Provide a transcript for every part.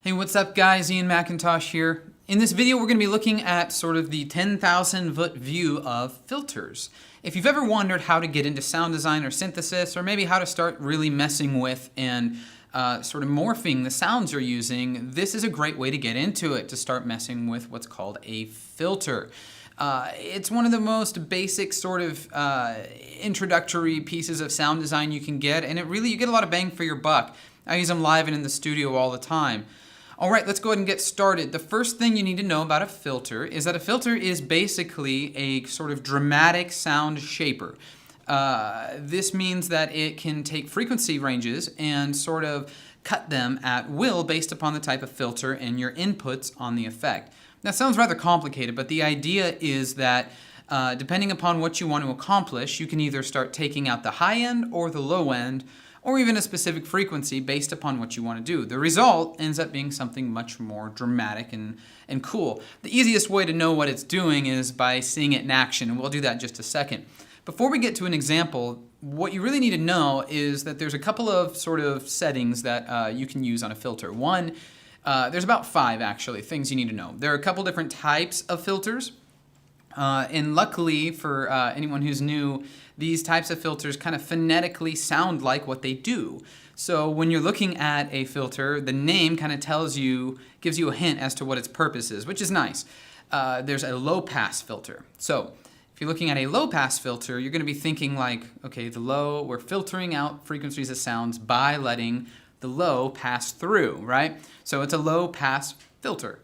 Hey, what's up guys? Ian McIntosh here. In this video, we're going to be looking at sort of the 10,000 foot view of filters. If you've ever wondered how to get into sound design or synthesis, or maybe how to start really messing with and sort of morphing the sounds you're using, this is a great way to get into it, to start messing with what's called a filter. It's one of the most basic sort of introductory pieces of sound design you can get, and you get a lot of bang for your buck. I use them live and in the studio all the time. All right, let's go ahead and get started. The first thing you need to know about a filter is that a filter is basically a sort of dramatic sound shaper. This means that it can take frequency ranges and sort of cut them at will based upon the type of filter and your inputs on the effect. That sounds rather complicated, but the idea is that depending upon what you want to accomplish, you can either start taking out the high end or the low end, or even a specific frequency based upon what you want to do. The result ends up being something much more dramatic and cool. The easiest way to know what it's doing is by seeing it in action, and we'll do that in just a second. Before we get to an example, what you really need to know is that there's a couple of sort of settings that you can use on a filter. One, there's about 5 actually things you need to know. There are a couple different types of filters. And luckily for anyone who's new, these types of filters kind of phonetically sound like what they do. So when you're looking at a filter, the name kind of gives you a hint as to what its purpose is, which is nice. There's a low pass filter. So if you're looking at a low pass filter, you're going to be thinking like, okay, we're filtering out frequencies of sounds by letting the low pass through, right? So it's a low pass filter.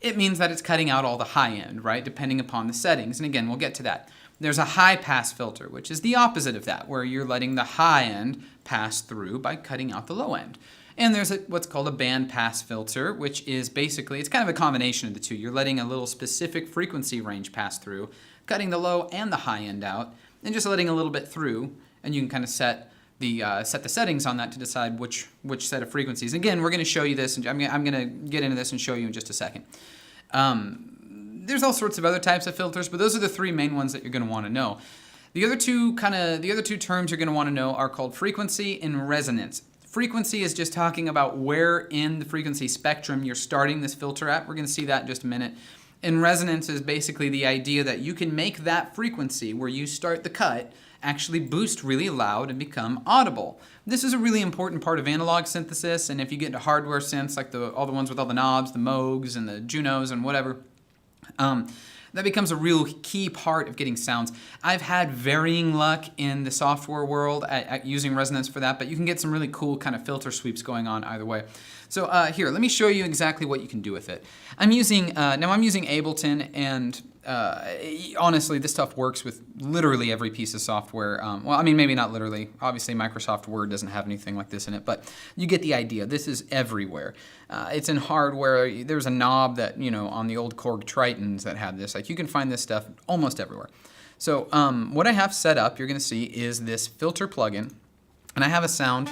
It means that it's cutting out all the high end, right, depending upon the settings. And again, we'll get to that. There's a high pass filter, which is the opposite of that, where you're letting the high end pass through by cutting out the low end. And there's what's called a band pass filter, which is basically, it's kind of a combination of the two. You're letting a little specific frequency range pass through, cutting the low and the high end out, and just letting a little bit through, and you can kind of set the settings on that to decide which set of frequencies. Again, we're going to show you this, and I'm going to get into this and show you in just a second. There's all sorts of other types of filters, but those are the 3 main ones that you're going to want to know. The other two terms you're going to want to know are called frequency and resonance. Frequency is just talking about where in the frequency spectrum you're starting this filter at. We're going to see that in just a minute. And resonance is basically the idea that you can make that frequency where you start the cut actually boost really loud and become audible. This is a really important part of analog synthesis, and if you get into hardware synths, like all the ones with all the knobs, the Moogs and the Junos and whatever, that becomes a real key part of getting sounds. I've had varying luck in the software world at using resonance for that, but you can get some really cool kind of filter sweeps going on either way. So here, let me show you exactly what you can do with it. I'm using Ableton, and honestly, this stuff works with literally every piece of software. Well, I mean, maybe not literally. Obviously, Microsoft Word doesn't have anything like this in it, but you get the idea. This is everywhere. It's in hardware. There's a knob that, on the old Korg Tritons that had this. Like, you can find this stuff almost everywhere. So what I have set up, you're going to see, is this filter plugin, and I have a sound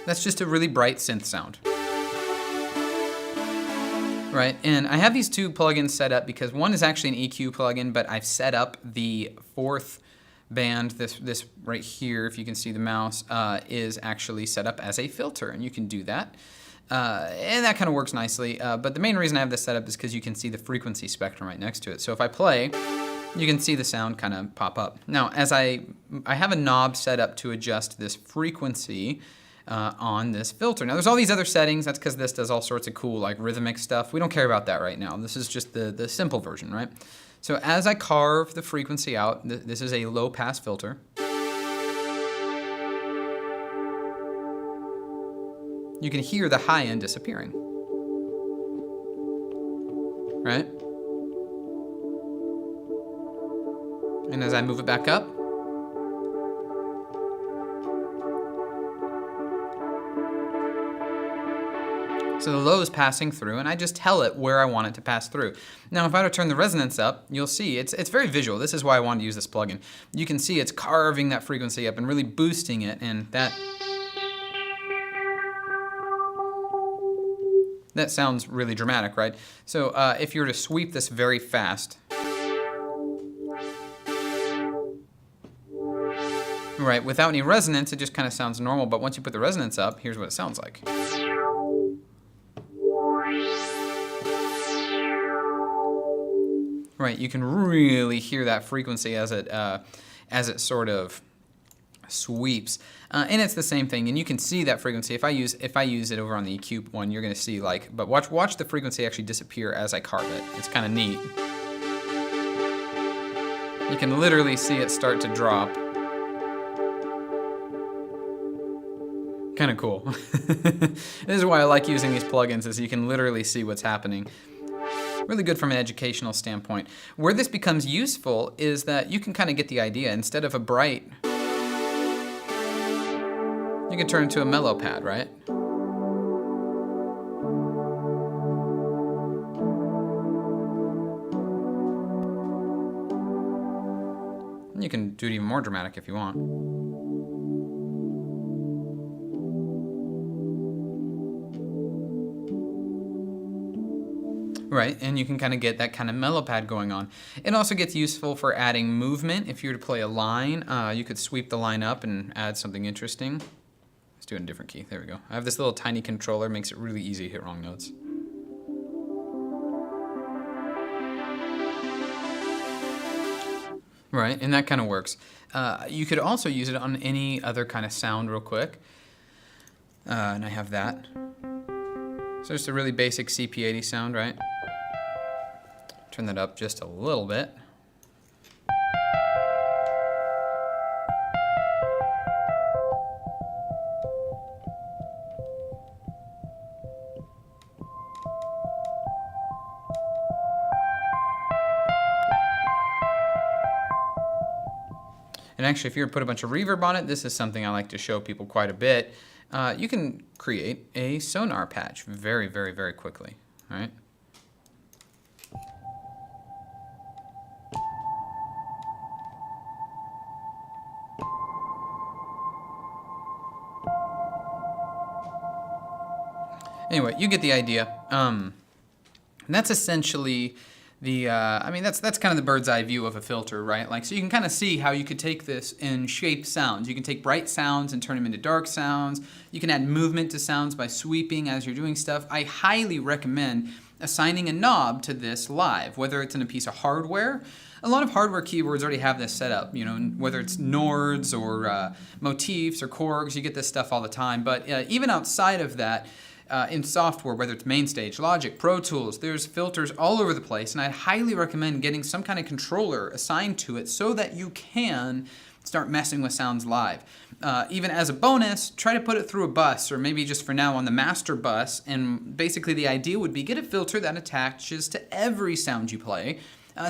that's just a really bright synth sound. Right, and I have these 2 plugins set up because one is actually an EQ plugin, but I've set up the 4th band, this right here, if you can see the mouse, is actually set up as a filter, and you can do that. And that kind of works nicely, but the main reason I have this set up is because you can see the frequency spectrum right next to it. So if I play, you can see the sound kind of pop up. Now, as I have a knob set up to adjust this frequency on this filter. Now there's all these other settings. That's because this does all sorts of cool like rhythmic stuff. We don't care about that right now. This is just the simple version, right? So as I carve the frequency out, this is a low pass filter. You can hear the high end disappearing, right? And as I move it back up, so the low is passing through, and I just tell it where I want it to pass through. Now, if I were to turn the resonance up, you'll see it's very visual. This is why I wanted to use this plugin. You can see it's carving that frequency up and really boosting it, and that sounds really dramatic, right? So if you were to sweep this very fast, right, without any resonance, it just kind of sounds normal, but once you put the resonance up, here's what it sounds like. Right, you can really hear that frequency as it sort of sweeps, and it's the same thing. And you can see that frequency. If I use it over on the EQ one, you're going to see like, but watch the frequency actually disappear as I carve it. It's kind of neat. You can literally see it start to drop. Kind of cool. This is why I like using these plugins, is you can literally see what's happening. Really good from an educational standpoint. Where this becomes useful is that you can kind of get the idea. Instead of a bright, you can turn into a mellow pad, right? And you can do it even more dramatic if you want. Right, and you can kind of get that kind of mellow pad going on. It also gets useful for adding movement. If you were to play a line, you could sweep the line up and add something interesting. Let's do it in a different key. There we go. I have this little tiny controller, makes it really easy to hit wrong notes. Right, and that kind of works. You could also use it on any other kind of sound real quick. And I have that. So just a really basic CP80 sound, right? Turn that up just a little bit. And actually, if you were to put a bunch of reverb on it, this is something I like to show people quite a bit. You can create a sonar patch very, very, very quickly, right? Anyway, you get the idea. And that's essentially the, I mean, that's kind of the bird's eye view of a filter, right? Like, so you can kind of see how you could take this and shape sounds. You can take bright sounds and turn them into dark sounds. You can add movement to sounds by sweeping as you're doing stuff. I highly recommend assigning a knob to this live, whether it's in a piece of hardware. A lot of hardware keyboards already have this set up, you know, whether it's Nords or motifs or Korgs, you get this stuff all the time. But even outside of that, in software, whether it's MainStage, Logic, Pro Tools, there's filters all over the place, and I'd highly recommend getting some kind of controller assigned to it so that you can start messing with sounds live. Even as a bonus, try to put it through a bus, or maybe just for now on the master bus, and basically the idea would be get a filter that attaches to every sound you play,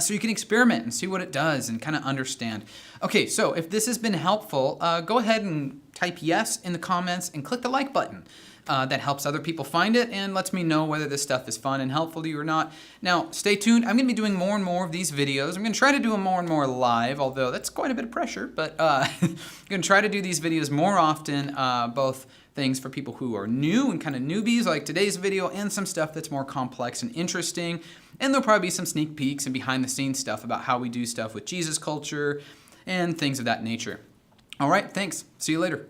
so you can experiment and see what it does and kind of understand. Okay, so if this has been helpful, go ahead and type yes in the comments and click the like button. That helps other people find it and lets me know whether this stuff is fun and helpful to you or not. Now, stay tuned. I'm going to be doing more and more of these videos. I'm going to try to do them more and more live, although that's quite a bit of pressure. But I'm going to try to do these videos more often, both things for people who are new and kind of newbies like today's video, and some stuff that's more complex and interesting. And there'll probably be some sneak peeks and behind the scenes stuff about how we do stuff with Jesus culture and things of that nature. All right, thanks. See you later.